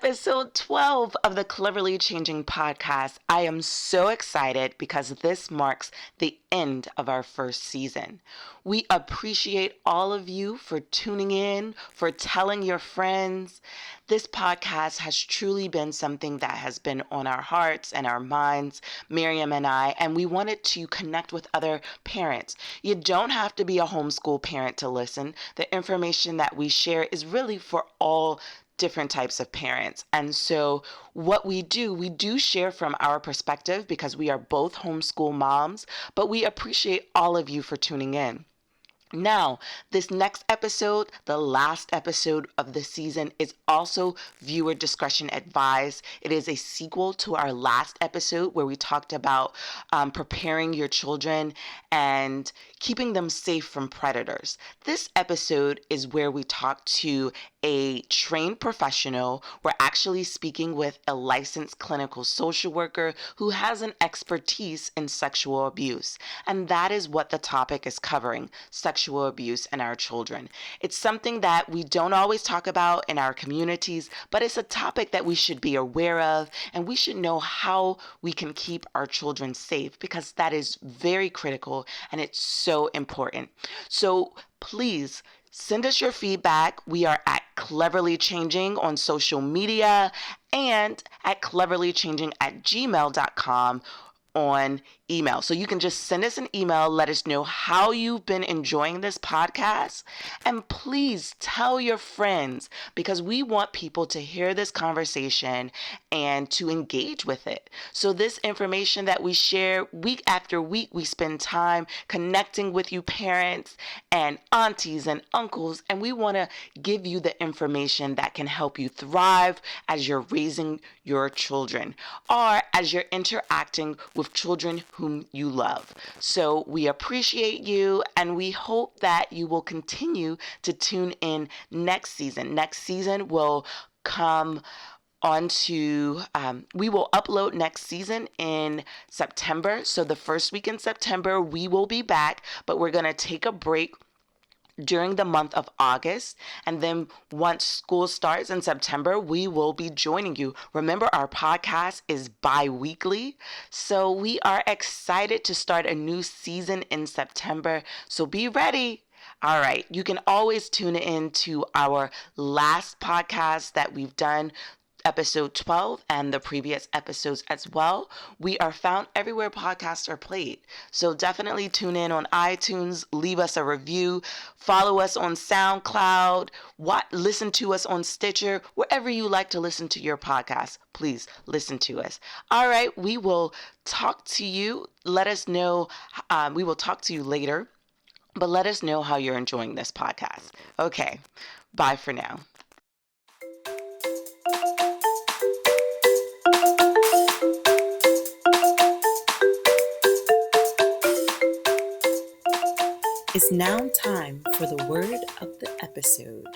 episode 12 of the Cleverly Changing podcast. I am so excited because this marks the end of our first season. We appreciate all of you for tuning in, for telling your friends. This podcast has truly been something that has been on our hearts and our minds, Miriam and I, and we wanted to connect with other parents. You don't have to be a homeschool parent to listen. The information that we share is really for all different types of parents. And so what we do share from our perspective because we are both homeschool moms, but we appreciate all of you for tuning in. Now, this next episode, the last episode of the season, is also viewer discretion advised. It is a sequel to our last episode where we talked about preparing your children and keeping them safe from predators. This episode is where we talk to a trained professional. We're actually speaking with a licensed clinical social worker who has an expertise in sexual abuse. And that is what the topic is covering, sexual abuse in our children. It's something that we don't always talk about in our communities, but it's a topic that we should be aware of, and we should know how we can keep our children safe because that is very critical and it's so important. So please send us your feedback. We are at Cleverly Changing on social media and at cleverlychanging@gmail.com on email. So you can just send us an email, let us know how you've been enjoying this podcast, and please tell your friends because we want people to hear this conversation and to engage with it. So this information that we share week after week, we spend time connecting with you parents and aunties and uncles, and we want to give you the information that can help you thrive as you're raising your children or as you're interacting with children whom you love. So we appreciate you and we hope that you will continue to tune in next season. Next season will come we will upload next season in September. So the first week in September, we will be back, but we're going to take a break during the month of August. And then once school starts in September, we will be joining you. Remember, our podcast is bi-weekly. So we are excited to start a new season in September. So be ready. All right. You can always tune in to our last podcast that we've done, episode 12 and the previous episodes as well. We are found everywhere podcasts are played. So definitely tune in on iTunes, leave us a review, follow us on SoundCloud, listen to us on Stitcher, wherever you like to listen to your podcast. Please listen to us. All right, we will talk to you. Let us know. We will talk to you later, but let us know how you're enjoying this podcast. Okay, bye for now. It's now time for the word of the episode.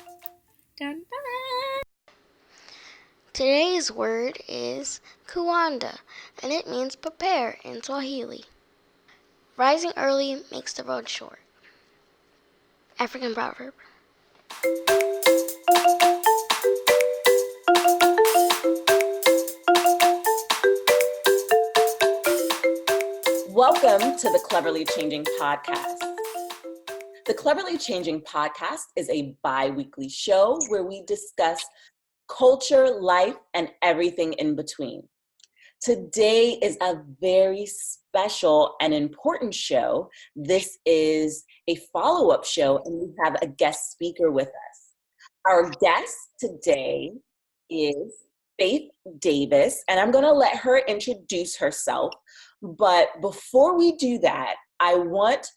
Dun, dun. Today's word is kuanda, and it means prepare in Swahili. Rising early makes the road short. African proverb. Welcome to the Cleverly Changing podcast. The Cleverly Changing podcast is a bi-weekly show where we discuss culture, life, and everything in between. Today is a very special and important show. This is a follow-up show, and we have a guest speaker with us. Our guest today is Faith Davis, and I'm going to let her introduce herself. But before we do that, I want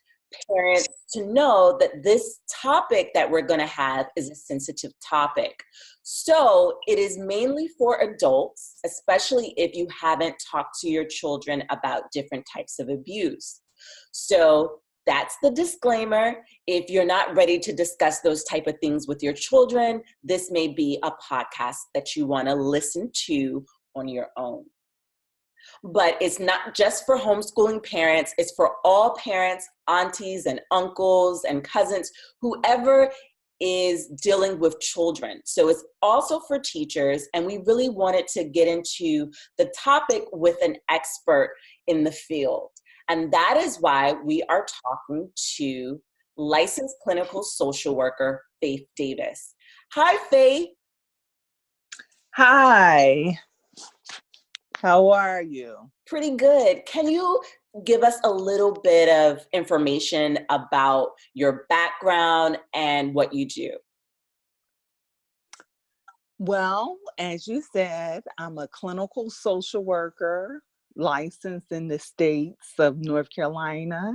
parents to know that this topic that we're going to have is a sensitive topic. So it is mainly for adults, especially if you haven't talked to your children about different types of abuse. So that's the disclaimer. If you're not ready to discuss those type of things with your children, this may be a podcast that you want to listen to on your own. But it's not just for homeschooling parents, it's for all parents, aunties and uncles and cousins, whoever is dealing with children. So it's also for teachers, and we really wanted to get into the topic with an expert in the field. And that is why we are talking to licensed clinical social worker, Faith Davis. Hi, Faith. Hi. How are you? Pretty good. Can you give us a little bit of information about your background and what you do? Well, as you said, I'm a clinical social worker licensed in the states of North Carolina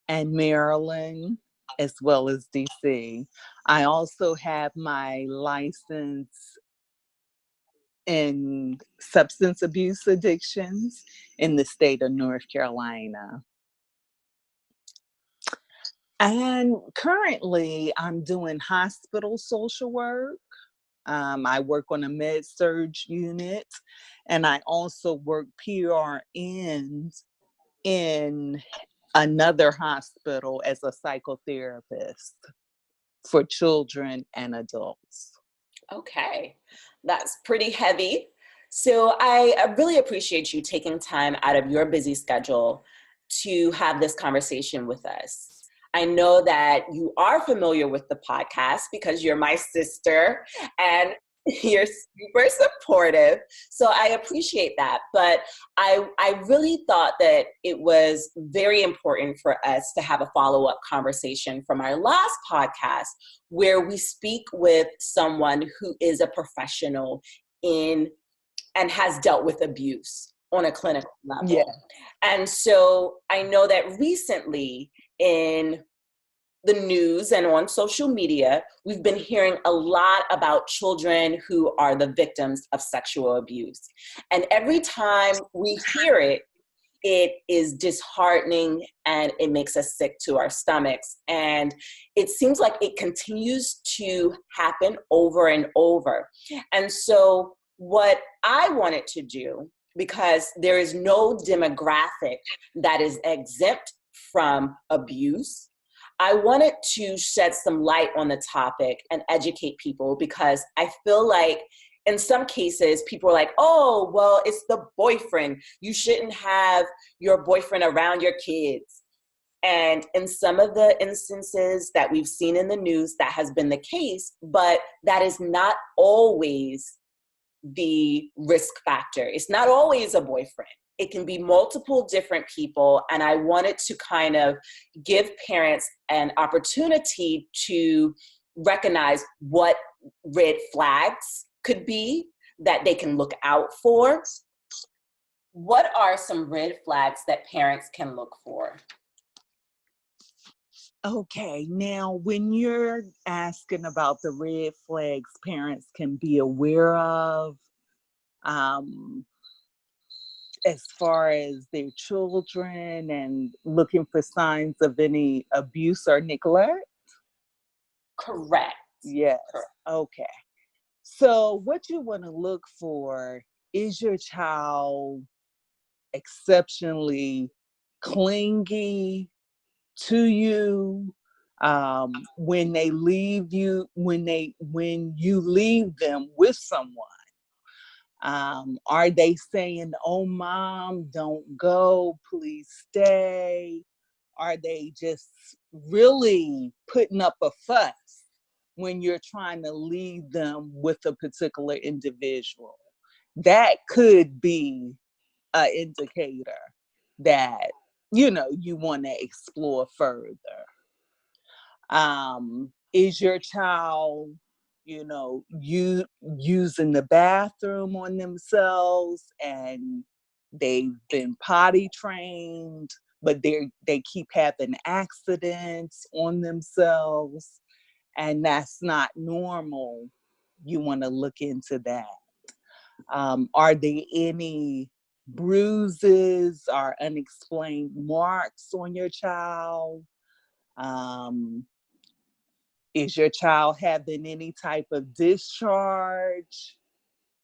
and Maryland, as well as DC. I also have my license in substance abuse addictions in the state of North Carolina. And currently, I'm doing hospital social work. I work on a med-surg unit, and I also work PRNs in another hospital as a psychotherapist for children and adults. Okay, that's pretty heavy. So I really appreciate you taking time out of your busy schedule to have this conversation with us. I know that you are familiar with the podcast because you're my sister and you're super supportive. So I appreciate that. But I really thought that it was very important for us to have a follow-up conversation from our last podcast where we speak with someone who is a professional in and has dealt with abuse on a clinical level. Yeah. And so I know that recently in the news and on social media, we've been hearing a lot about children who are the victims of sexual abuse. And every time we hear it, it is disheartening and it makes us sick to our stomachs. And it seems like it continues to happen over and over. And so what I wanted to do, because there is no demographic that is exempt from abuse, I wanted to shed some light on the topic and educate people, because I feel like in some cases, people are like, oh, well, it's the boyfriend. You shouldn't have your boyfriend around your kids. And in some of the instances that we've seen in the news, that has been the case, but that is not always the risk factor. It's not always a boyfriend. It can be multiple different people. And I wanted to kind of give parents an opportunity to recognize what red flags could be that they can look out for. What are some red flags that parents can look for? Okay, now when you're asking about the red flags parents can be aware of, as far as their children and looking for signs of any abuse or neglect? Correct. Yes. Correct. Okay. So what you want to look for is your child exceptionally clingy to you, when they leave you, when you leave them with someone. Are they saying, oh, mom, don't go, please stay? Are they just really putting up a fuss when you're trying to leave them with a particular individual? That could be an indicator that, you want to explore further. Is your child, you using the bathroom on themselves and they've been potty trained, but they keep having accidents on themselves, and that's not normal? You want to look into that. Are there any bruises or unexplained marks on your child? Is your child having any type of discharge,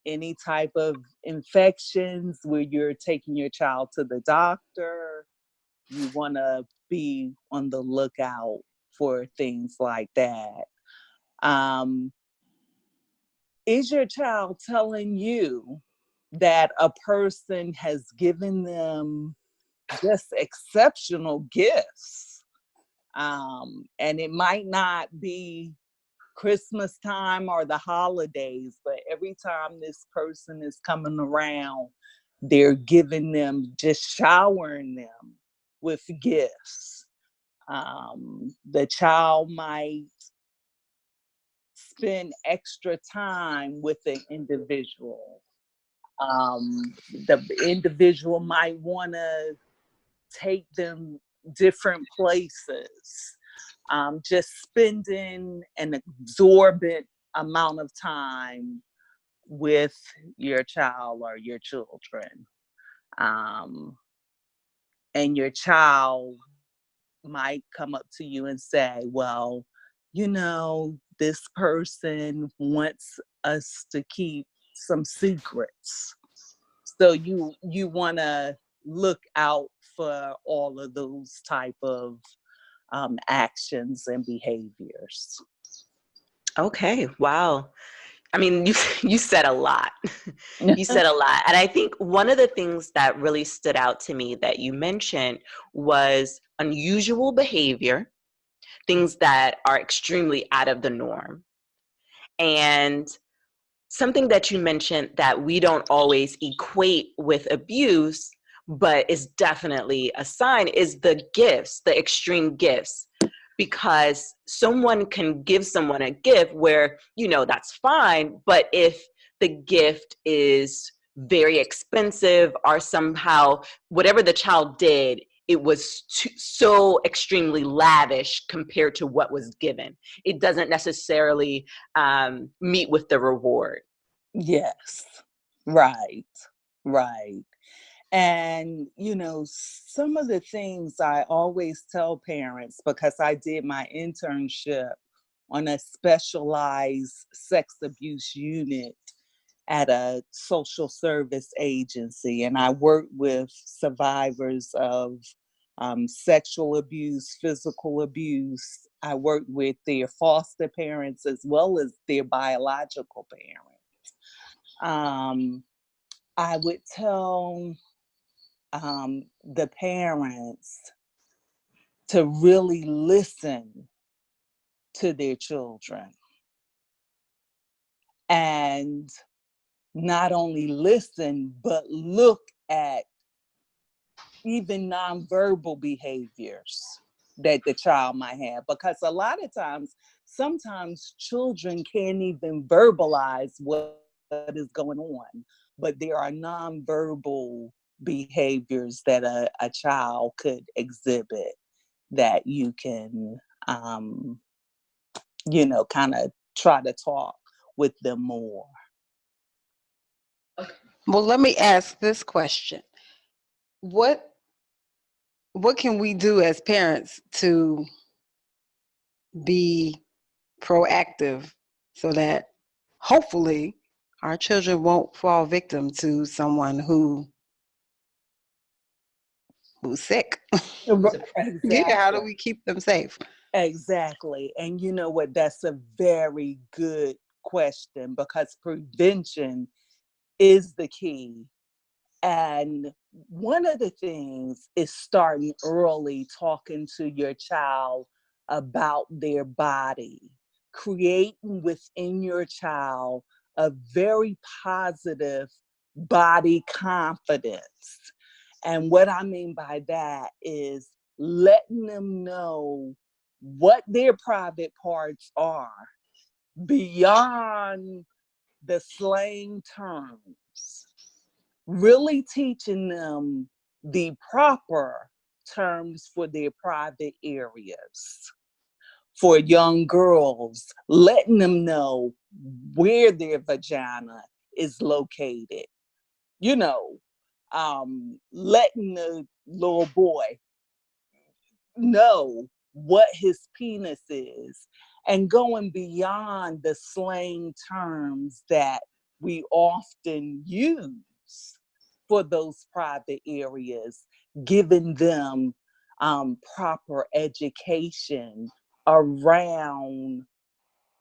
any type of infections where you're taking your child to the doctor? You want to be on the lookout for things like that. Um, is your child telling you that a person has given them just exceptional gifts? And it might not be Christmas time or the holidays, but every time this person is coming around, they're giving them, just showering them with gifts. The child might spend extra time with the individual. The individual might want to take them different places. Just spending an exorbitant amount of time with your child or your children. Um, and your child might come up to you and say, well, this person wants us to keep some secrets. So you want to look out for all of those type of actions and behaviors. Okay, wow. I mean, you said a lot. You said a lot. And I think one of the things that really stood out to me that you mentioned was unusual behavior, things that are extremely out of the norm. And something that you mentioned that we don't always equate with abuse, but is definitely a sign, is the gifts, the extreme gifts. Because someone can give someone a gift where, that's fine, but if the gift is very expensive or somehow whatever the child did, it was so extremely lavish compared to what was given. It doesn't necessarily meet with the reward. Yes, right, right. And, some of the things I always tell parents, because I did my internship on a specialized sex abuse unit at a social service agency, and I worked with survivors of sexual abuse, physical abuse. I worked with their foster parents as well as their biological parents. Um, I would tell the parents to really listen to their children, and not only listen, but look at even nonverbal behaviors that the child might have. Because a lot of times, sometimes children can't even verbalize what is going on, but there are nonverbal behaviors that a child could exhibit that you can, kind of try to talk with them more. Well, let me ask this question. What what can we do as parents to be proactive so that hopefully our children won't fall victim to someone who's sick? Yeah, how do Exactly. we keep them safe? Exactly. And you know what? That's a very good question, because prevention is the key. And one of the things is starting early, talking to your child about their body, creating within your child a very positive body confidence. And what I mean by that is letting them know what their private parts are beyond the slang terms, really teaching them the proper terms for their private areas. For young girls, letting them know where their vagina is located, you know, letting the little boy know what his penis is, and going beyond the slang terms that we often use for those private areas, giving them proper education around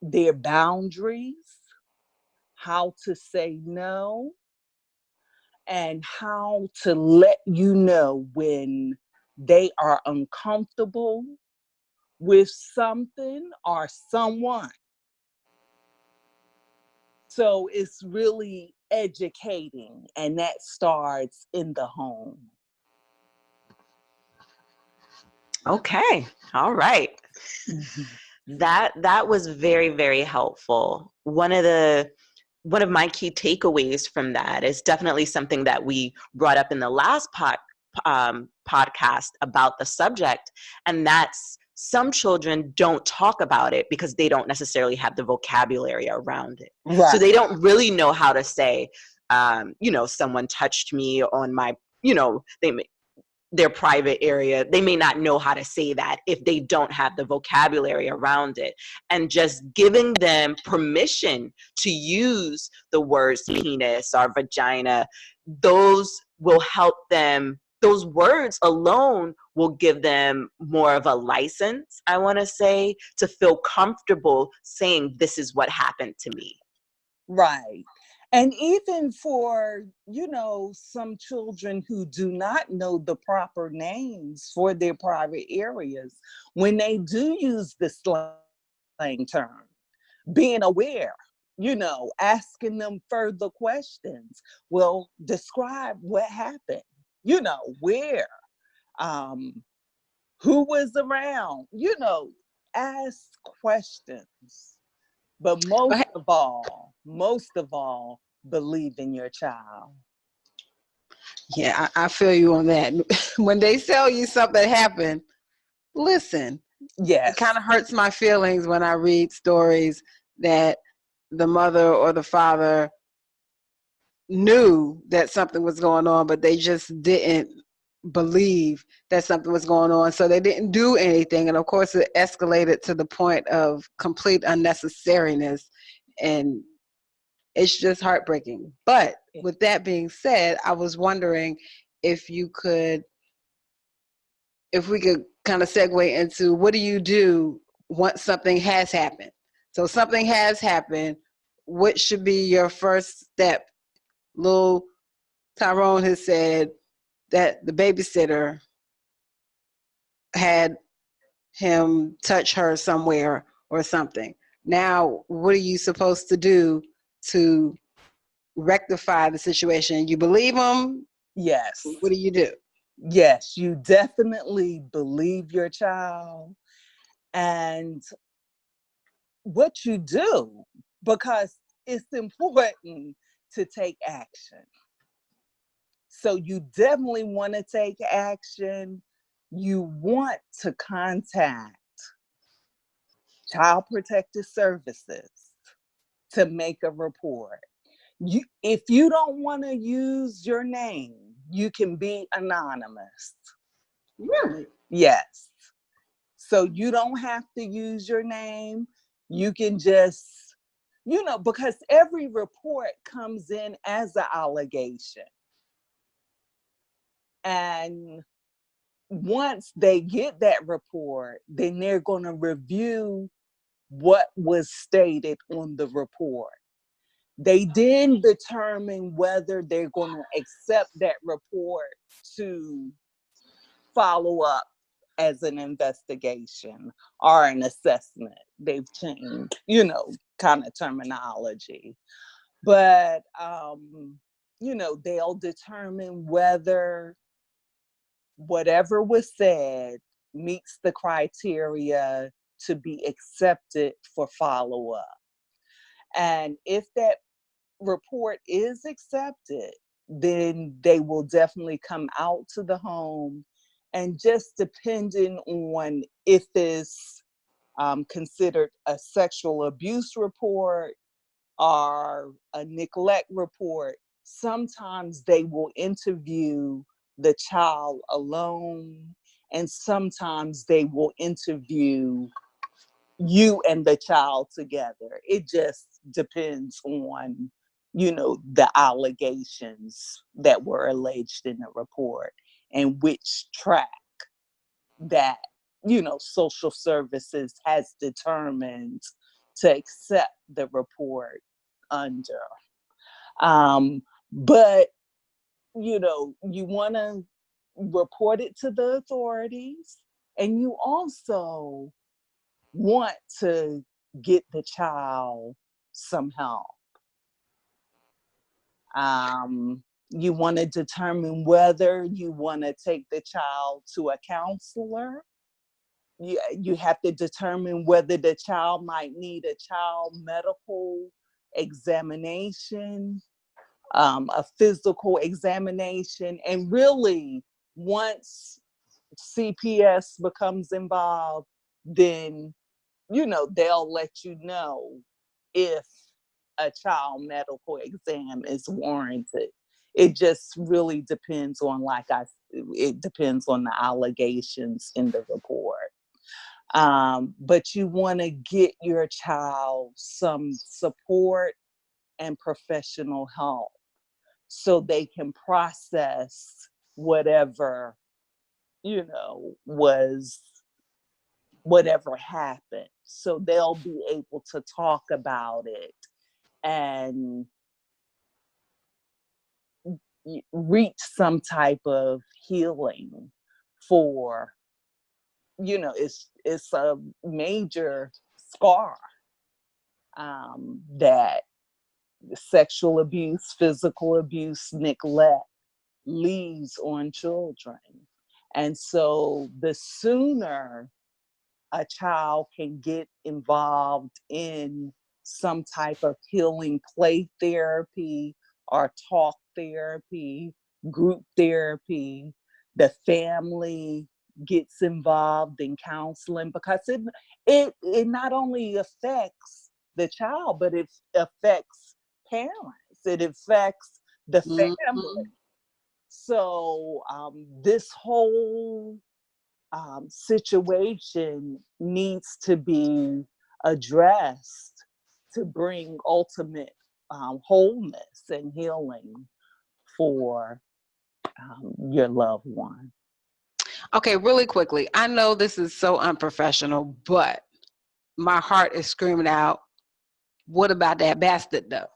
their boundaries, how to say no, and how to let you know when they are uncomfortable with something or someone. So it's really educating, and that starts in the home. Okay. All right. Mhm. That was very, very helpful. One of my key takeaways from that is definitely something that we brought up in the last podcast about the subject, and that's some children don't talk about it because they don't necessarily have the vocabulary around it. So Right. they don't really know how to say, someone touched me on my, their private area. They may not know how to say that if they don't have the vocabulary around it. And just giving them permission to use the words penis or vagina, those will help them. Those words alone will give them more of a license, I want to say, to feel comfortable saying, this is what happened to me. Right. And even for, some children who do not know the proper names for their private areas, when they do use the slang term, being aware, asking them further questions. Well, describe what happened, where, um, who was around, ask questions. But most of all, believe in your child. Yeah, I feel you on that. When they tell you something happened, listen. It Yes. kind of hurts my feelings when I read stories that the mother or the father knew that something was going on, but they just didn't believe that something was going on. So they didn't do anything. And of course, it escalated to the point of complete unnecessariness. And it's just heartbreaking. But with that being said, I was wondering if if we could kind of segue into, what do you do once something has happened? So something has happened. What should be your first step? Little Tyrone has said that the babysitter had him touch her somewhere or something. Now, what are you supposed to do to rectify the situation? You believe him? Yes. What do you do? Yes, you definitely believe your child and what you do, because it's important to take action. So you definitely want to take action. You want to contact Child Protective Services to make a report. If you don't want to use your name, you can be anonymous. Really? Yes. So you don't have to use your name. You can just, because every report comes in as an allegation. And once they get that report, then they're going to review what was stated on the report. They then determine whether they're going to accept that report to follow up as an investigation or an assessment. They've changed, kind of terminology. But, they'll determine whether whatever was said meets the criteria to be accepted for follow up. And if that report is accepted, then they will definitely come out to the home. And just depending on if it's considered a sexual abuse report or a neglect report, sometimes they will interview the child alone, and sometimes they will interview you and the child together. It just depends on, the allegations that were alleged in the report and which track that, social services has determined to accept the report under. But, you want to report it to the authorities, and you also want to get the child some help. You want to determine whether you want to take the child to a counselor. You have to determine whether the child might need a child medical examination, a physical examination. And really, once CPS becomes involved, then, they'll let you know if a child medical exam is warranted. It just really depends on, it depends on the allegations in the report. But you want to get your child some support and professional help so they can process whatever, whatever happened. So they'll be able to talk about it and reach some type of healing for, it's a major scar that sexual abuse, physical abuse, neglect leaves on children. And so the sooner a child can get involved in some type of healing play therapy or talk therapy, group therapy, the family gets involved in counseling, because it not only affects the child, but it affects parents. It affects the family. Mm-hmm. So this whole situation needs to be addressed to bring ultimate wholeness and healing for your loved one. Okay, really quickly. I know this is so unprofessional, but my heart is screaming out, what about that bastard though?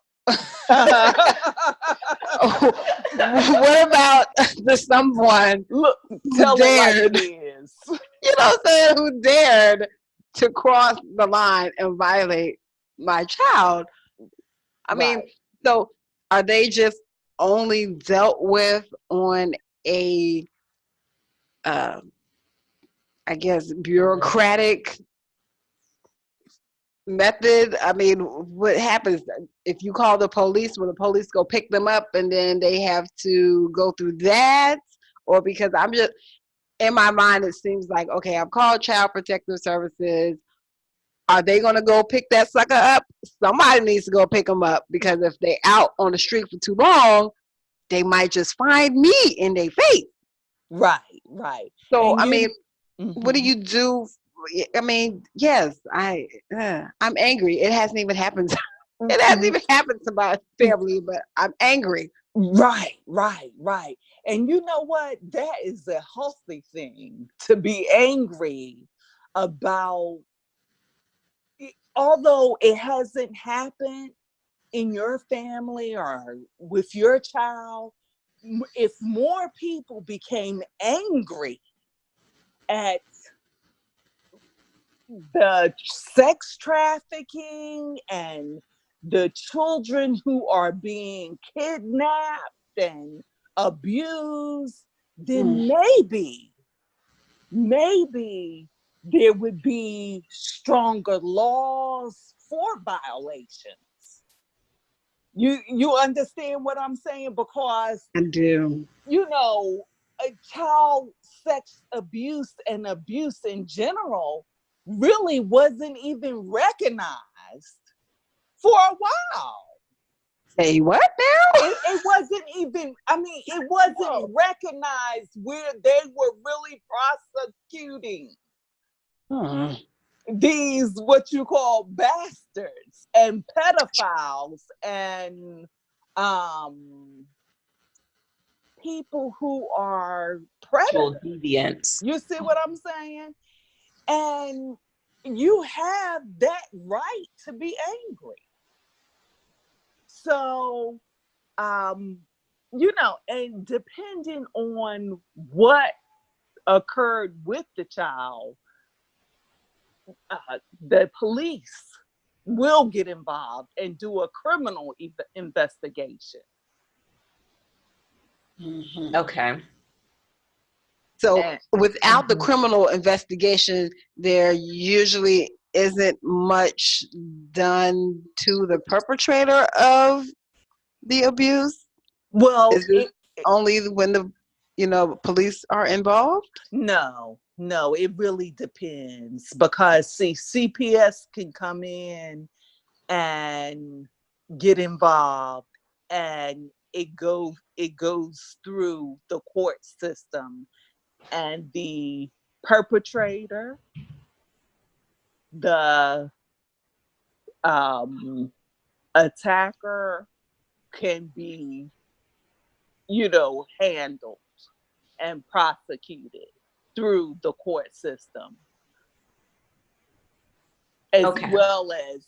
What about the someone Look, who tell dared, it like it is. who dared to cross the line and violate my child? I mean, Right. so are they just only dealt with on a, I guess, bureaucratic method? I mean, what happens if you call the police? Will the police go pick them up and then they have to go through that? Or because I'm just, in my mind, it seems like, okay, I've called Child Protective Services. Are they going to go pick that sucker up? Somebody needs to go pick them up, because if they out on the street for too long, they might just find me in their face. Right. So, And I mean, Mhm. what do you do? I mean, yes, I'm angry. It hasn't even happened. It hasn't even happened to my family, but I'm angry. Right. And you know what? That is a healthy thing to be angry about. Although it hasn't happened in your family or with your child, if more people became angry at the sex trafficking and the children who are being kidnapped and abused, then maybe there would be stronger laws for violations. You understand what I'm saying? Because I do. A child sex abuse and abuse in general really wasn't even recognized for a while. Say what now? It wasn't even, it wasn't recognized where they were really prosecuting these, what you call, bastards and pedophiles and people who are predators. Deviants. You see what I'm saying? And you have that right to be angry. So, and depending on what occurred with the child, the police will get involved and do a criminal investigation. Okay. So And, without the mhm. criminal investigation, there usually isn't much done to the perpetrator of the abuse. Well, Is it only when the police are involved? no, it really depends because see, CPS can come in and get involved, and it goes through the court system, and the perpetrator, the attacker can be, handled and prosecuted through the court system, as Okay. well as,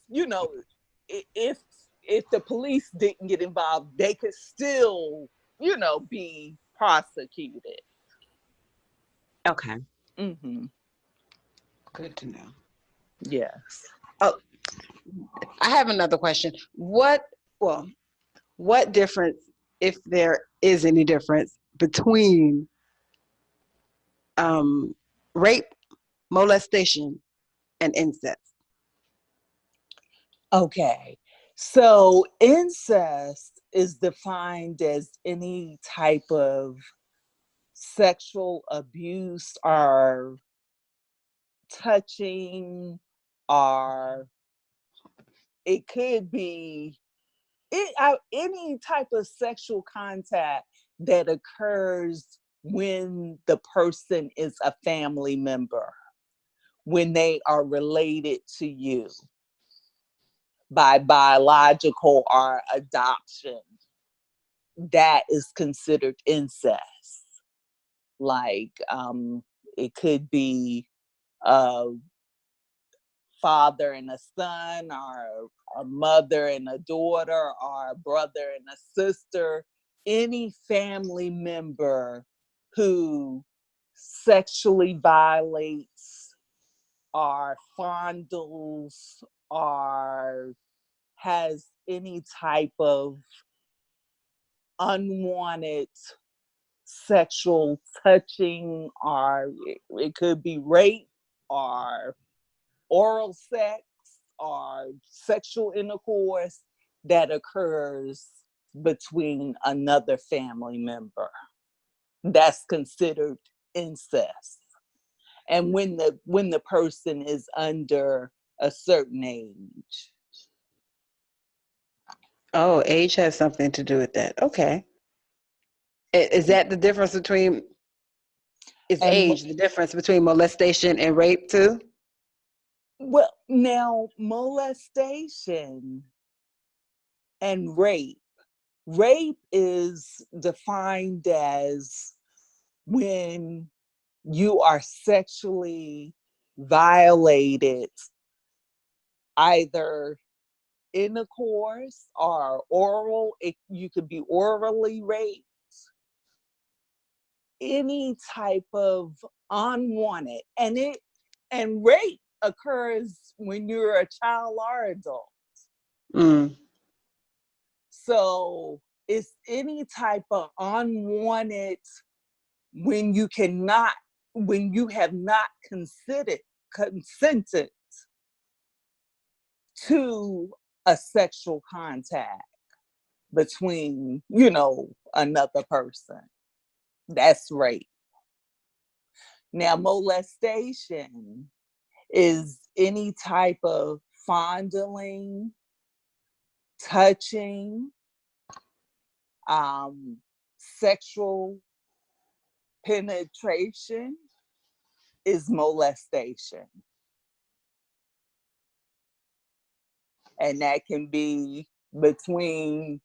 if the police didn't get involved, they could still, be prosecuted. Okay. Mm-hmm. Good to know. Yes. Oh, I have another question. What difference, if there is any difference, between rape, molestation, and incest? Okay. So incest is defined as any type of sexual abuse or touching, or it could be any type of sexual contact that occurs when the person is a family member, when they are related to you by biological or adoption. That is considered incest. Like, it could be a father and a son, or a mother and a daughter, or a brother and a sister. Any family member who sexually violates or fondles or has any type of unwanted sexual touching, or it could be rape or oral sex or sexual intercourse that occurs between another family member. That's considered incest. And when the person is under a certain age. Oh, age has something to do with that. Okay. Is that the difference between, is And age the difference between molestation and rape too? well, now molestation and rape is defined as when you are sexually violated, either intercourse or oral. You could be orally raped, any type of unwanted, and rape occurs when you're a child or adult. Mm. So it's any type of unwanted, when you have not consented to a sexual contact between, another person. That's rape. Now, molestation is any type of fondling, touching, sexual penetration is molestation. And that can be between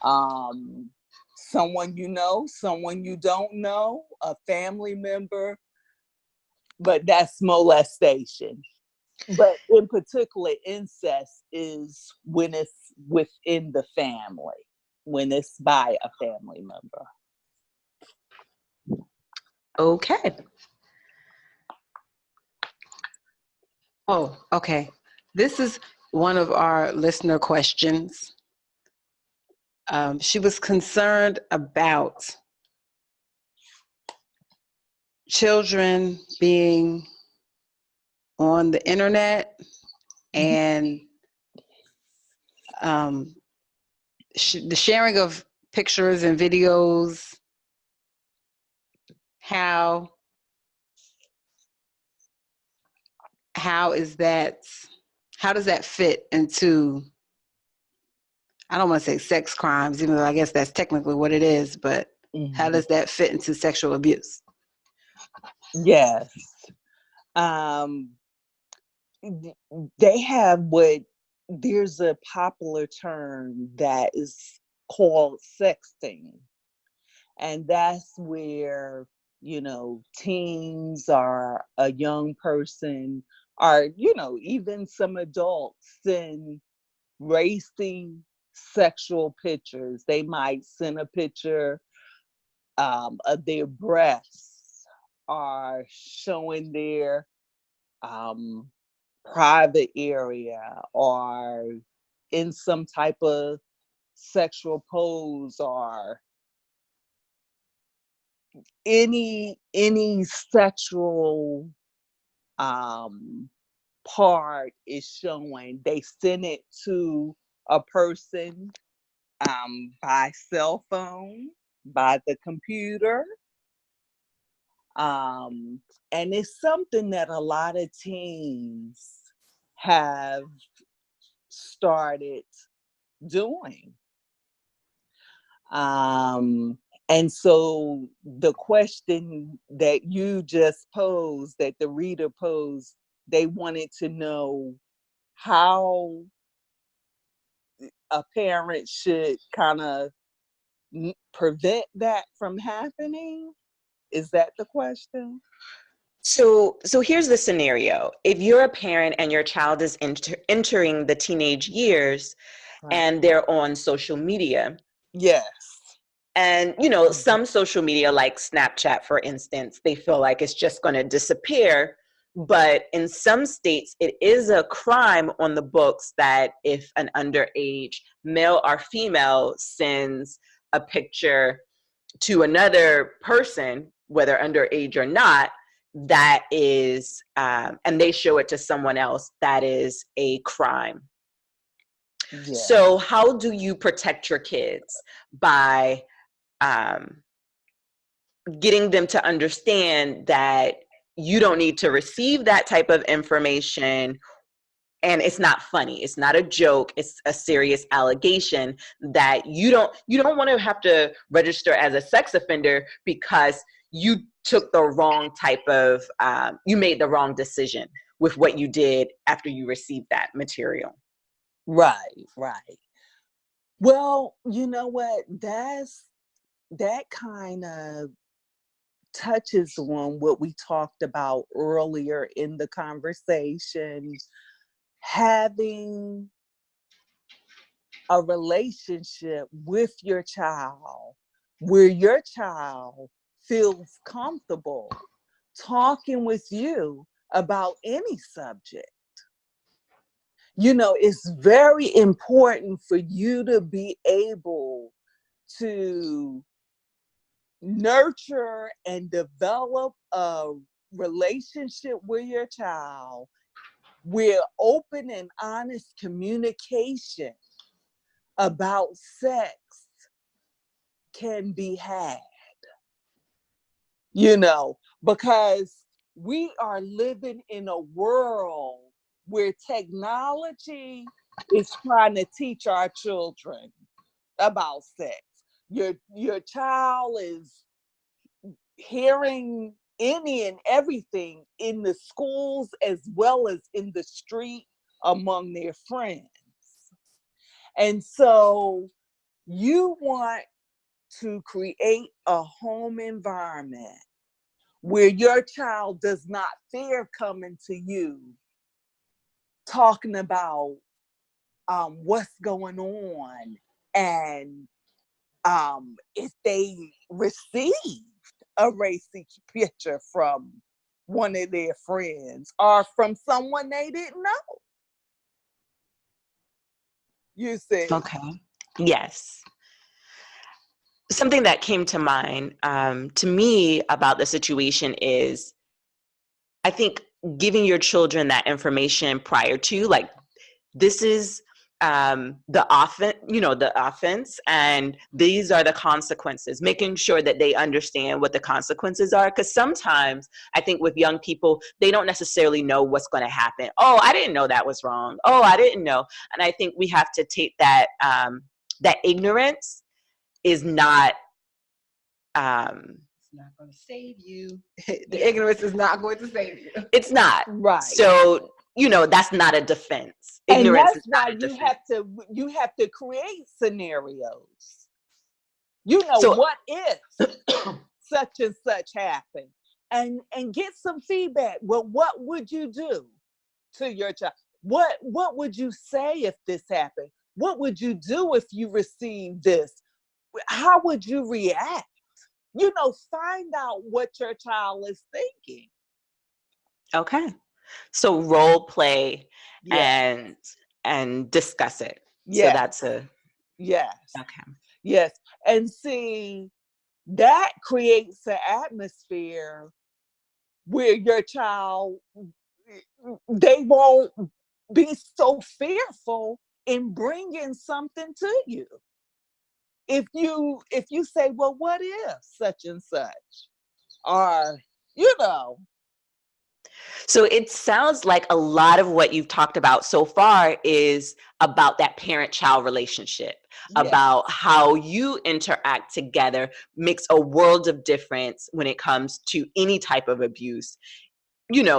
someone you know, someone you don't know, a family member, but that's molestation. But in particular, incest is when it's within the family, when it's by a family member. Okay. Oh, okay. This is one of our listener questions. She was concerned about children being on the internet and the sharing of pictures and videos. How is that? How does that fit into? I don't want to say sex crimes, even though I guess that's technically what it is. But how does that fit into sexual abuse? Yes. They have there's a popular term that is called sexting. And that's where, teens or a young person or, even some adults send racy sexual pictures. They might send a picture of their breasts or showing their private area or in some type of sexual pose or any sexual part is showing. They send it to a person by cell phone, by the computer. And it's something that a lot of teens have started doing. And so the question that you just posed, that the reader posed, they wanted to know how a parent should kind of prevent that from happening. Is that the question? So here's the scenario. If you're a parent and your child is entering the teenage years, Right. and they're on social media. Yes. And, some social media like Snapchat, for instance, they feel like it's just going to disappear. But in some states, it is a crime on the books that if an underage male or female sends a picture to another person, whether underage or not, that is, and they show it to someone else, that is a crime. Yeah. So how do you protect your kids? By getting them to understand that you don't need to receive that type of information, and it's not funny, it's not a joke, it's a serious allegation, that you don't want to have to register as a sex offender because you took the wrong type of you made the wrong decision with what you did after you received that material. Right. Well, you know what, that kind of touches on what we talked about earlier in the conversation, having a relationship with your child where your child feels comfortable talking with you about any subject. It's very important for you to be able to nurture and develop a relationship with your child where open and honest communication about sex can be had. Because we are living in a world where technology is trying to teach our children about sex. Your child is hearing any and everything in the schools as well as in the street among their friends. And so you want to create a home environment where your child does not fear coming to you talking about what's going on, and if they received a racy picture from one of their friends or from someone they didn't know. You see? Okay. Yes. Something that came to mind to me about the situation is, I think giving your children that information prior to, like, this is the offense, and these are the consequences, making sure that they understand what the consequences are. Because sometimes I think with young people, they don't necessarily know what's going to happen. Oh, I didn't know that was wrong. Oh, I didn't know. And I think we have to take that that ignorance is not It's not going to save you. The ignorance is not going to save you. it's not. Right. So, that's not a defense. And Ignorance that's is not why a defense. you have to create scenarios. You know, So- what if such and such happened? And get some feedback. Well, what would you do to your child? What would you say if this happened? What would you do if you received this? How would you react? Find out what your child is thinking. Okay. So role play Yes. and discuss it. Yes. So that's Yes. okay. Yes. And see, that creates an atmosphere where your child, they won't be so fearful in bringing something to you. If you say, well, what if such and such? Or, So it sounds like a lot of what you've talked about so far is about that parent-child relationship, about how you interact together makes a world of difference when it comes to any type of abuse.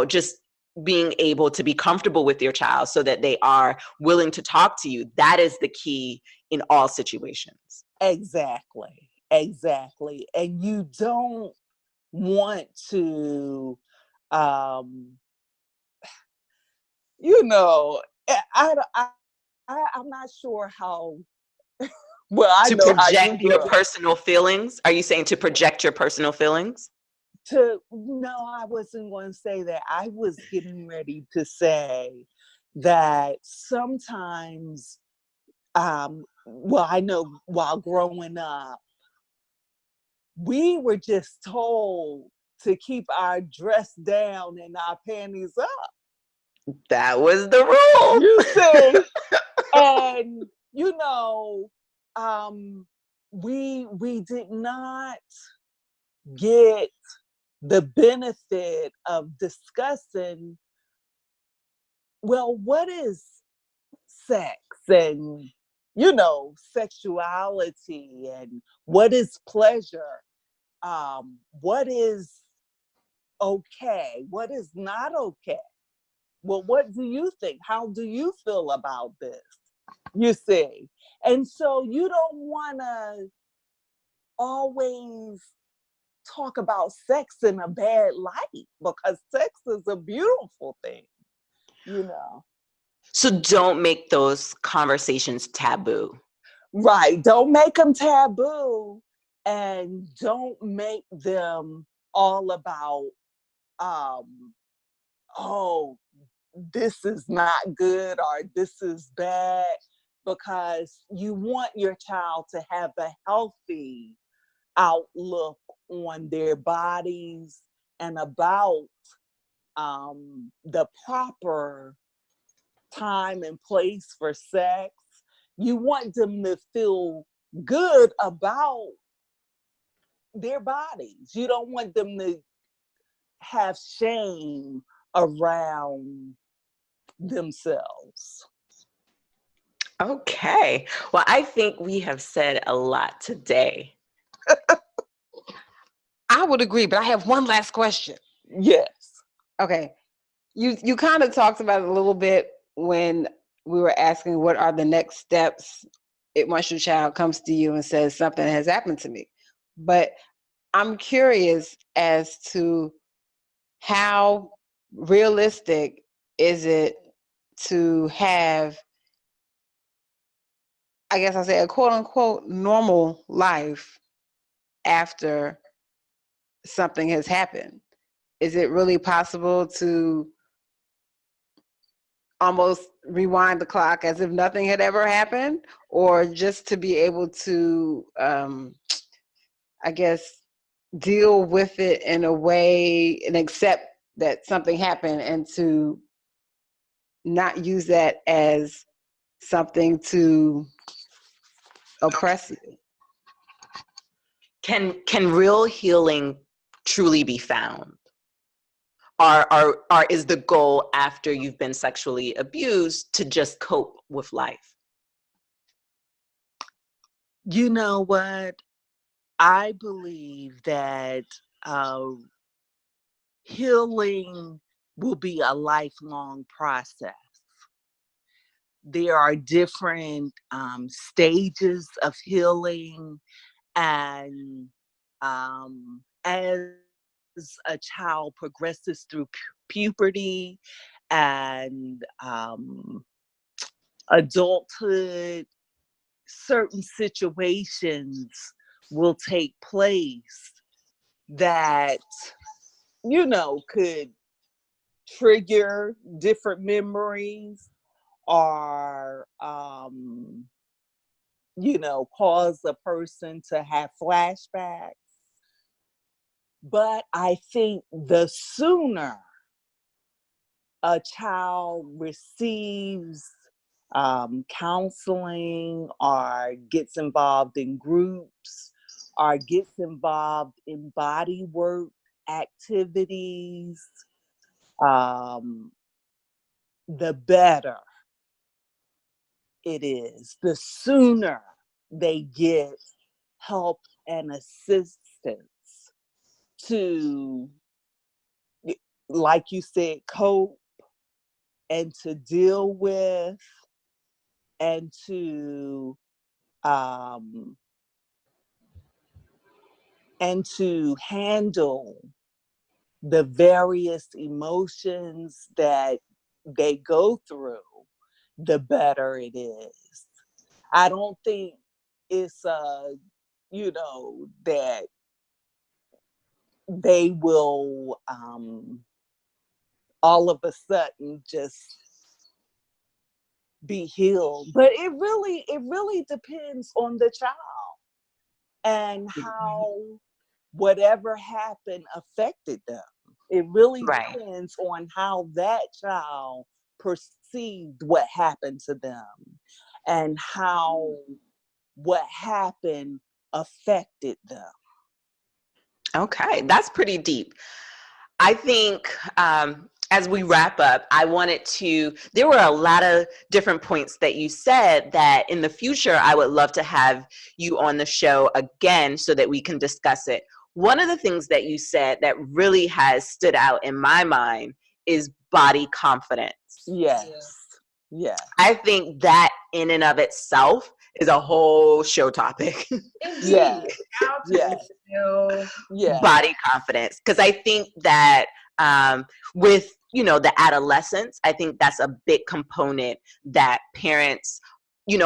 Just being able to be comfortable with your child so that they are willing to talk to you. That is the key in all situations. Exactly. And you don't want to, I'm not sure how, well, I To know how you project your grew up. personal feelings? Are you saying to project your personal feelings? No, I wasn't going to say that. I was getting ready to say that sometimes, well, I know while growing up, we were just told to keep our dress down and our panties up. That was the rule. You see? And, we did not get the benefit of discussing, well, what is sex and, sexuality, and what is pleasure? What is okay? What is not okay? Well, what do you think? How do you feel about this? You see? And so you don't want to always talk about sex in a bad light, because sex is a beautiful thing, So don't make those conversations taboo. Right. Don't make them taboo, and don't make them all about, oh, this is not good or this is bad, because you want your child to have a healthy outlook on their bodies and about the proper time and place for sex. You want them to feel good about their bodies. You don't want them to have shame around themselves. Okay. Well, I think we have said a lot today. I would agree, but I have one last question. Yes. Okay. You kind of talked about it a little bit when we were asking what are the next steps once your child comes to you and says something has happened to me. But I'm curious as to how realistic is it to have, I guess I'll say, a quote unquote normal life after something has happened? Is it really possible to almost rewind the clock as if nothing had ever happened, or just to be able to, I guess, deal with it in a way and accept that something happened and to not use that as something to oppress you? Can real healing truly be found? Or is the goal after you've been sexually abused to just cope with life? You know what? I believe that healing will be a lifelong process. There are different stages of healing, and as a child progresses through puberty and adulthood, certain situations will take place that, could trigger different memories or, cause a person to have flashbacks. But I think the sooner a child receives counseling or gets involved in groups or gets involved in body work activities, the better it is. The sooner they get help and assistance to, like you said, cope and to deal with and to um, handle the various emotions that they go through, the better it is. I don't think it's that they will all of a sudden just be healed. But it really depends on the child and how whatever happened affected them. It really Right. depends on how that child perceived what happened to them and how what happened affected them. Okay, that's pretty deep. I think as we wrap up, there were a lot of different points that you said that in the future, I would love to have you on the show again so that we can discuss it. One of the things that you said that really has stood out in my mind is body confidence. Yes. Yeah. I think that in and of itself is a whole show topic. Yeah. Yeah. Yeah. Body confidence, because I think that with the adolescents, I think that's a big component that parents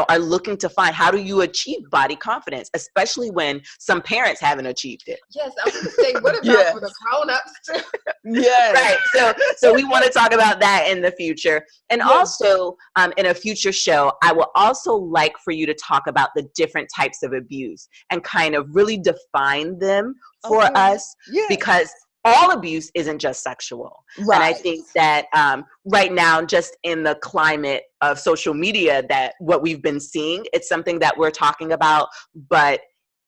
are looking to find. How do you achieve body confidence, especially when some parents haven't achieved it? Yes, I was going to say, what about Yes. for the grown-ups too? Yes. Right. So we want to talk about that in the future. And Yes. also in a future show, I would also like for you to talk about the different types of abuse and kind of really define them for Okay. us, Yes. because all abuse isn't just sexual. Right. And I think that right now, just in the climate of social media, that what we've been seeing, it's something that we're talking about, but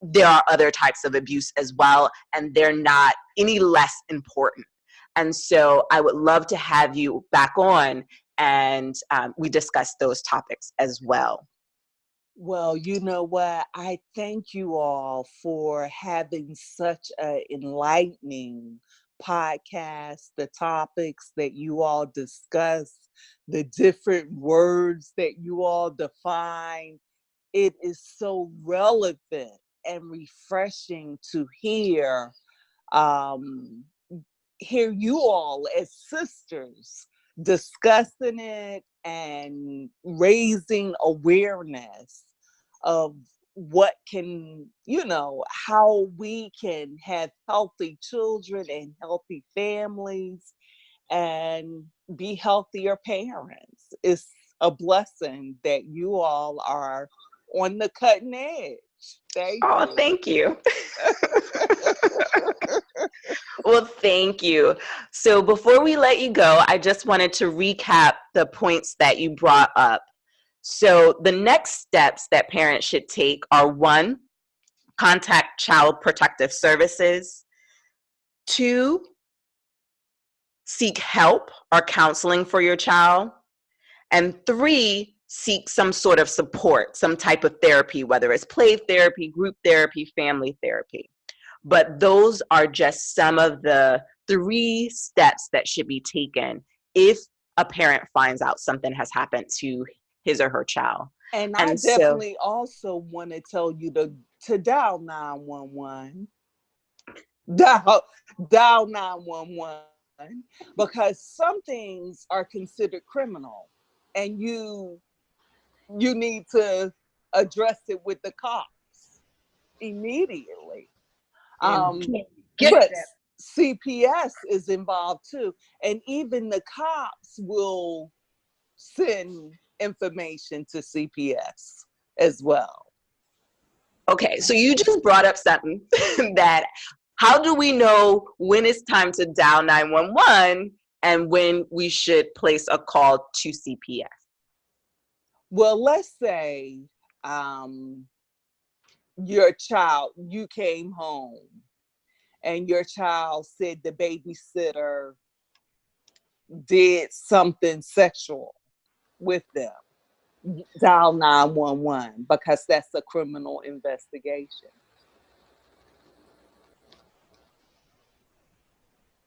there are other types of abuse as well, and they're not any less important. And so I would love to have you back on and we discuss those topics as well. Well, you know what? I thank you all for having such an enlightening podcast, the topics that you all discuss, the different words that you all define. It is so relevant and refreshing to hear you all as sisters discussing it and raising awareness of what can, how we can have healthy children and healthy families and be healthier parents. It's a blessing that you all are on the cutting edge. Thank Oh, you. thank you. Well, thank you. So before we let you go, I just wanted to recap the points that you brought up. So the next steps that parents should take are: 1, contact Child Protective Services; 2, seek help or counseling for your child; and 3, seek some sort of support, some type of therapy, whether it's play therapy, group therapy, family therapy. But those are just some of the 3 steps that should be taken if a parent finds out something has happened to his or her child. And I definitely also want to tell you to dial 911. Dial 911, because some things are considered criminal, and you need to address it with the cops immediately. Get But that. CPS is involved too, and even the cops will send information to CPS as well. Okay, so you just brought up something that, how do we know when it's time to dial 911 and when we should place a call to CPS? Well, let's say your child, you came home and your child said the babysitter did something sexual with them. Dial 911, because that's a criminal investigation.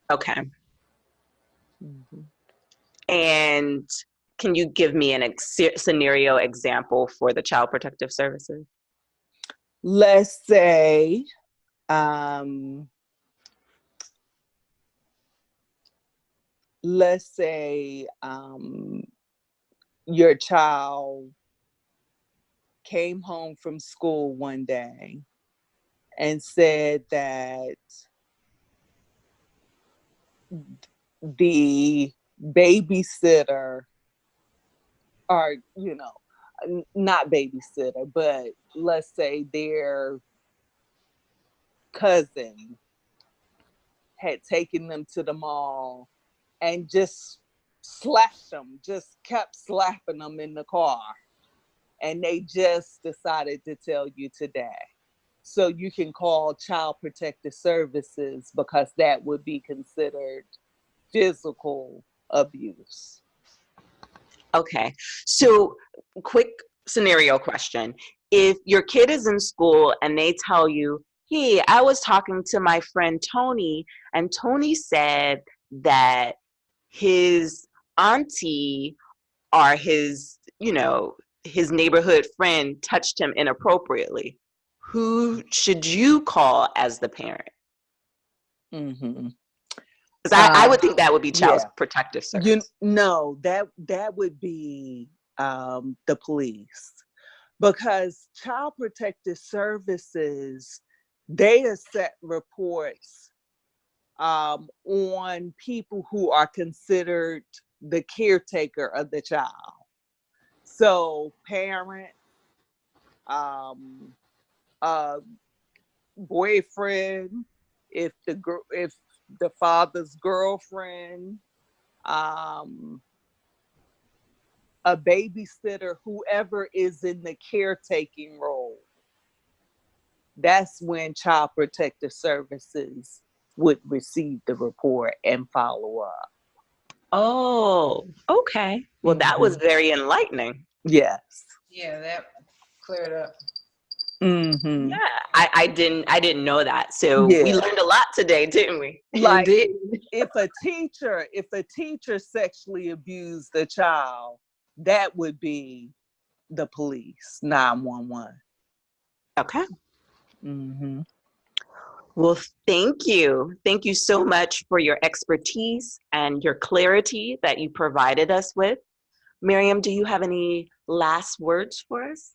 Okay. Mhm. And can you give me an scenario example for the Child Protective Services? Let's say um, your child came home from school one day and said that the babysitter, or not babysitter, but let's say their cousin had taken them to the mall and just slapped them, just kept slapping them in the car. And they just decided to tell you today. So you can call Child Protective Services, because that would be considered physical abuse. Okay, so quick scenario question. If your kid is in school and they tell you, hey, I was talking to my friend Tony, and Tony said that his auntie or his neighborhood friend touched him inappropriately, who should you call as the parent? Mm-hmm. Because I would think that would be Child Yeah. Protective Service. That would be the police, because Child Protective Services, they accept reports on people who are considered the caretaker of the child. So parent, um, uh, boyfriend, if the father's girlfriend, um, a babysitter, whoever is in the caretaking role, that's when Child Protective Services would receive the report and follow up. Oh, okay. Well, that was very enlightening. Yes. Yeah, that cleared up. Mm-hmm. Yeah, I didn't know that. So we Yeah. learned a lot today, didn't we? Like, Indeed. if a teacher sexually abused a child, that would be the police, 911. Okay. Mm-hmm. Well, thank you. Thank you so much for your expertise and your clarity that you provided us with. Miriam, do you have any last words for us?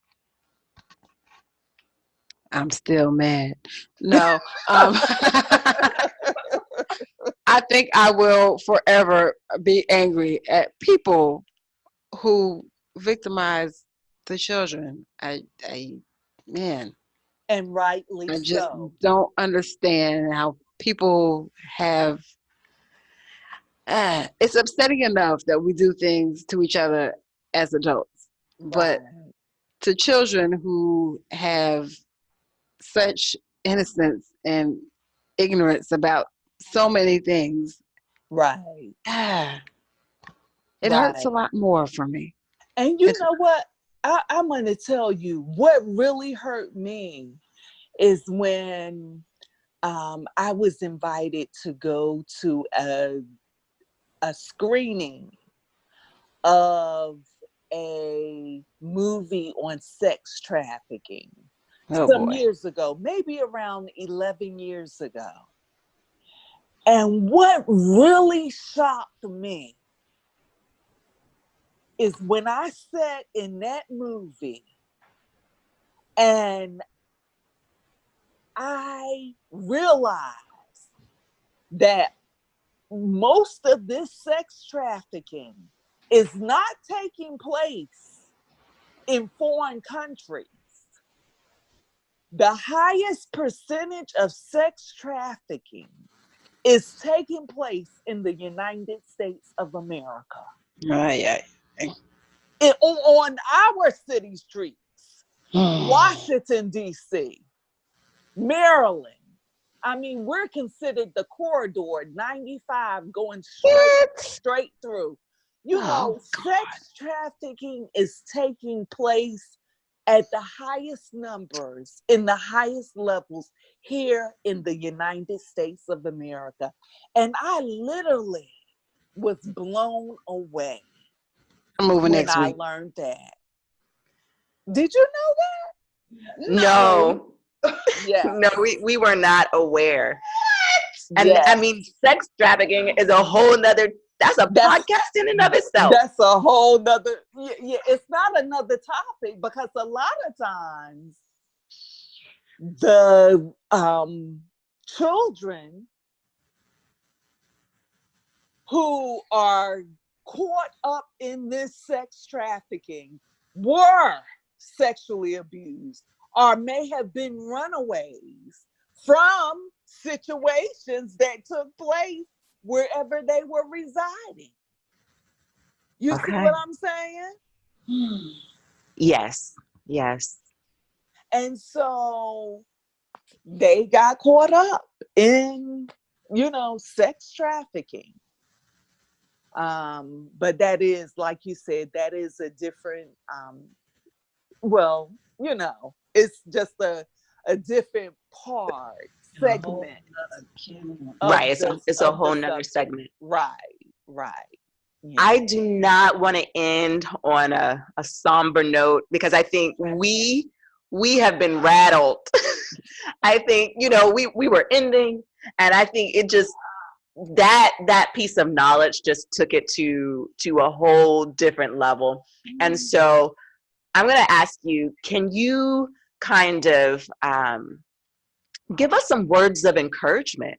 I'm still mad. No, I think I will forever be angry at people who victimize the children. Man, And rightly I just so. don't understand how people have. It's upsetting enough that we do things to each other as adults, but Right. to children who have such innocence and ignorance about so many things, Right. it hurts a Right. lot more for me. And you It's know what? I'm going to tell you what really hurt me is when I was invited to go to a screening of a movie on sex trafficking oh some boy. years ago, maybe around 11 years ago. And what really shocked me is when I sat in that movie and I realized that most of this sex trafficking is not taking place in foreign countries. The highest percentage of sex trafficking is taking place in the United States of America. Yeah. On our city streets, Washington, D.C., Maryland. I mean, we're considered the corridor 95 going straight through. You know, sex trafficking is taking place at the highest numbers, in the highest levels here in the United States of America. And I literally was blown away I'm moving when next I week. learned that. Did you know that? No. Yeah. No, we were not aware. And Yes. I mean, sex trafficking is a whole nother, that's a podcast in and of itself. That's a whole nother, yeah, it's not another topic because a lot of times the children who are caught up in this sex trafficking were sexually abused or may have been runaways from situations that took place wherever they were residing. You see what I'm saying? Yes. Yes. And so they got caught up in, sex trafficking. But that is, like you said, that is a different, it's just a different segment. Right. It's a whole nother segment. Right. Yeah. I do not want to end on a somber note because I think we have been rattled. I think, we were ending, and I think it just, that piece of knowledge just took it to a whole different level. And so I'm going to ask you, can you kind of give us some words of encouragement?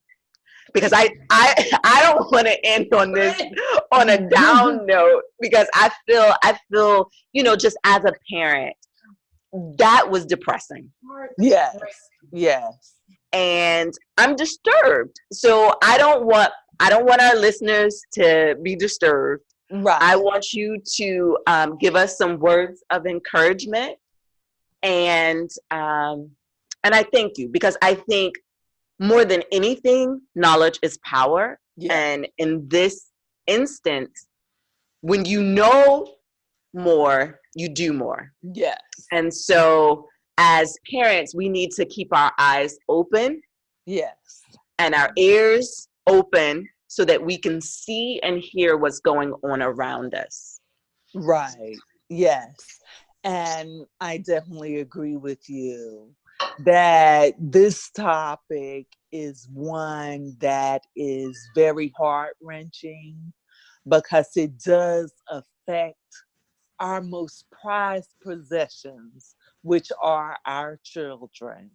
Because I don't want to end on this on a down note, because I feel, just as a parent, that was depressing. Yes. And I'm disturbed. So I don't want our listeners to be disturbed. Right. I want you to give us some words of encouragement, and I thank you, because I think more than anything, knowledge is power. Yeah. And in this instance, when you know more, you do more. Yes. And so as parents, we need to keep our eyes open. Yes. And our ears open so that we can see and hear what's going on around us. Right. Yes. And I definitely agree with you. that this topic is one that is very heart-wrenching because it does affect our most prized possessions, which are our children.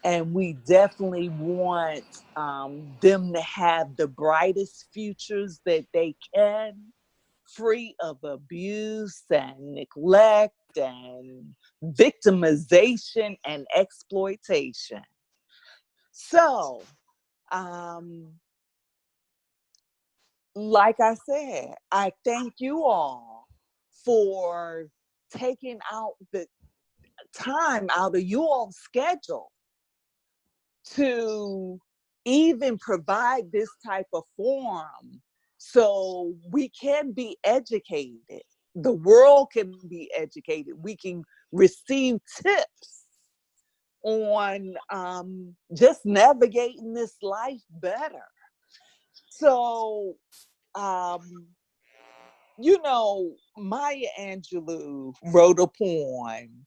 And we definitely want them to have the brightest futures that they can, free of abuse and neglect and victimization and exploitation. So, like I said, I thank you all for taking out the time out of your schedule to even provide this type of forum so we can be educated. The world can be educated. We can receive tips on just navigating this life better. So, Maya Angelou wrote a poem.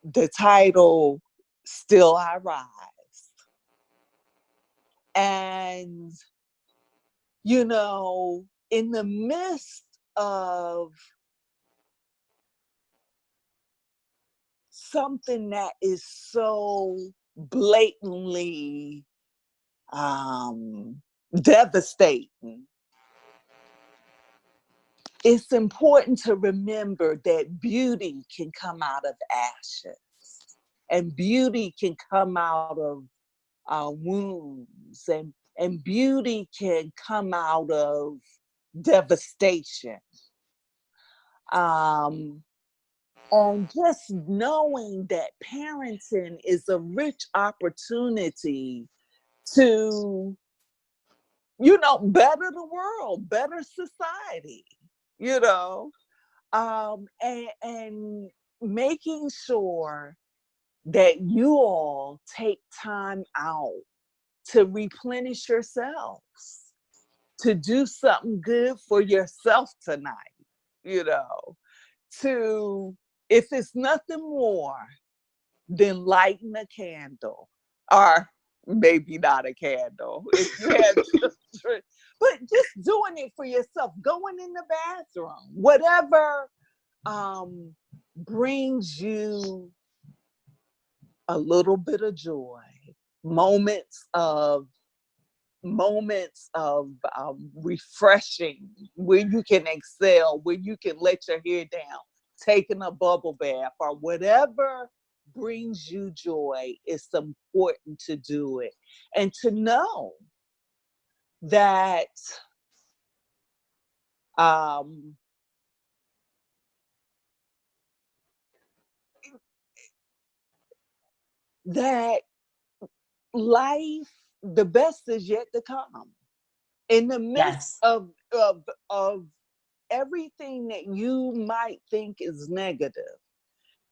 The title, Still I Rise. And, in the midst of something that is so blatantly devastating, it's important to remember that beauty can come out of ashes, and beauty can come out of wounds, and beauty can come out of devastation. And just knowing that parenting is a rich opportunity to, better the world, better society, and making sure that you all take time out to replenish yourselves, to do something good for yourself tonight, to, if it's nothing more than lighting a candle, or maybe not a candle, if you have children, but just doing it for yourself, going in the bathroom, whatever brings you a little bit of joy, moments of refreshing, where you can exhale, where you can let your hair down, taking a bubble bath, or whatever brings you joy. It's important to do it, and to know that that life, the best is yet to come. In the midst Yes. of everything that you might think is negative,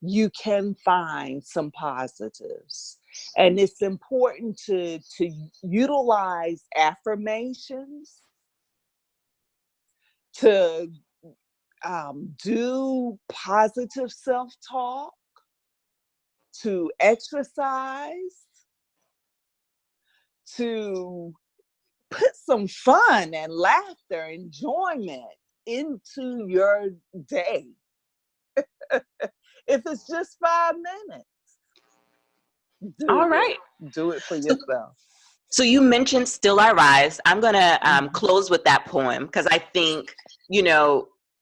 you can find some positives. And it's important to utilize affirmations, to do positive self-talk, to exercise, to put some fun and laughter, enjoyment into your day. If it's just 5 minutes, All do right. it. Do it for yourself. So you mentioned Still I Rise. I'm going to close with that poem because I think,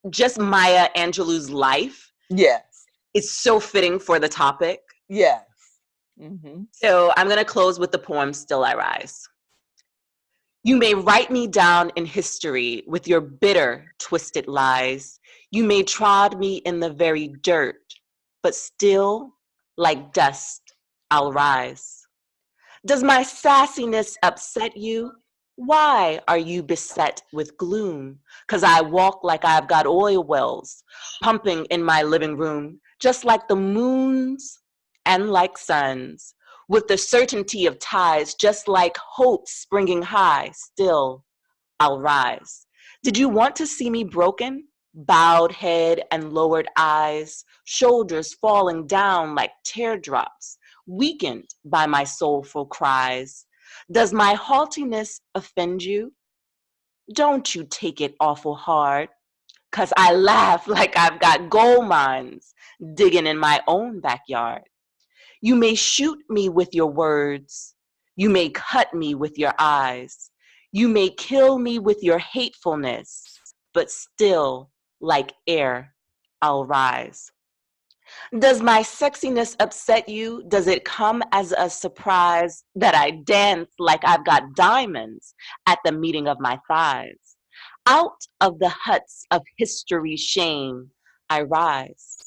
just Maya Angelou's life Yes. is so fitting for the topic. Yes. Mm-hmm. So I'm going to close with the poem Still I Rise. You may write me down in history with your bitter, twisted lies. You may trod me in the very dirt, but still, like dust, I'll rise. Does my sassiness upset you? Why are you beset with gloom? 'Cause I walk like I've got oil wells pumping in my living room, just like the moons and like suns, with the certainty of ties, just like hope springing high. Still, I'll rise. Did you want to see me broken? Bowed head and lowered eyes, shoulders falling down like teardrops, weakened by my soulful cries. Does my haughtiness offend you? Don't you take it awful hard, 'cause I laugh like I've got gold mines digging in my own backyard. You may shoot me with your words. You may cut me with your eyes. You may kill me with your hatefulness, but still, like air, I'll rise. Does my sexiness upset you? Does it come as a surprise that I dance like I've got diamonds at the meeting of my thighs? Out of the huts of history's shame, I rise.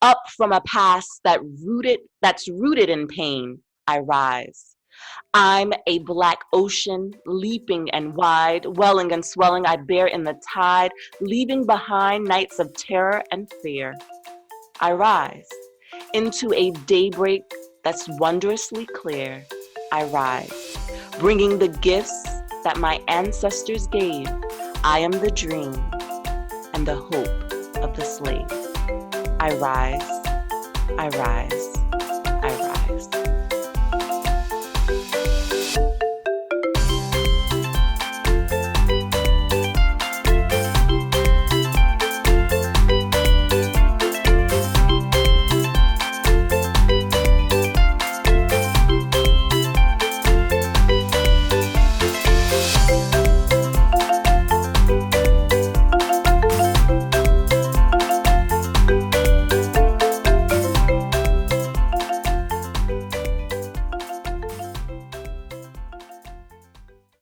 Up from a past that's rooted in pain, I rise. I'm a black ocean, leaping and wide, welling and swelling, I bear in the tide, leaving behind nights of terror and fear. I rise into a daybreak that's wondrously clear. I rise, bringing the gifts that my ancestors gave. I am the dream and the hope of the slave. I rise, I rise.